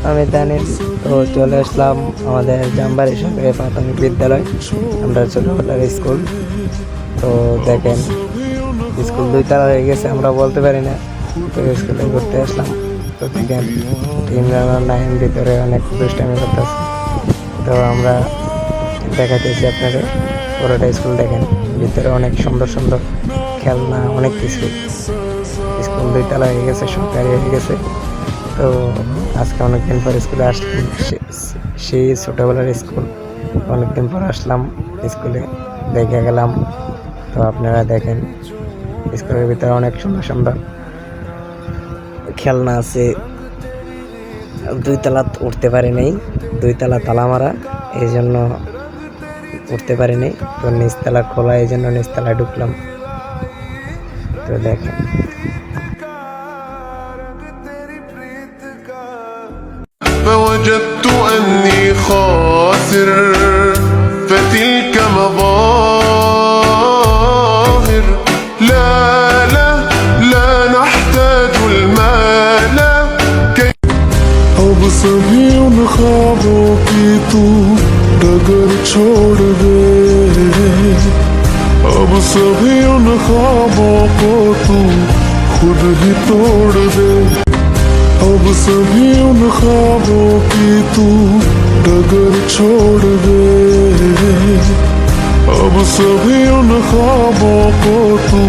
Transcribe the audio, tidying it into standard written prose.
আমি দানিশ। তো চলে আসলাম আমাদের জামবাড়ি সরকারি প্রাথমিক বিদ্যালয়, আমরা ছোটবেলার স্কুল। তো দেখেন স্কুল 2 তলা হয়ে গেছে, আমরা বলতে পারি না। তো স্কুলে ঘুরতে আসলাম। তো দেখেন ইমরান নাইম ভিতরে অনেক দুষ্টামি করতেছে। তো আমরা দেখাতেছি আপনাদের পুরোটা স্কুল দেখেন, ভিতরে অনেক সুন্দর সুন্দর খেলনা, অনেক কিছু। স্কুল 2 তলা হয়ে গেছে, সরকারি হয়ে গেছে। তো আজকে অনেকদিন পর স্কুলে আসলাম, সেই ছোটোবেলার স্কুল। অনেকদিন পর আসলাম স্কুলে, দেখে গেলাম। তো আপনারা দেখেন স্কুলের ভিতরে অনেক সুন্দর সুন্দর খেলনা আছে। 2 তলা উঠতে পারি নাই, 2 তলা তালা মারা, এই জন্য উঠতে পারিনি। তো নিচতলা খোলা, এই জন্য নিচতলা ঢুকলাম। তো দেখেন فوجدت أني خاسر فتلك مظاهر لا لا لا نحتاج المال كي अब सभी उन ख्वाबों की तू डगर छोड़ दे अब सभी उन ख्वाबों को तू खुद ही तोड़ दे अब सभी उन ख्वाबों की तू डगर छोड़ दे अब सभी उन ख्वाबों को तू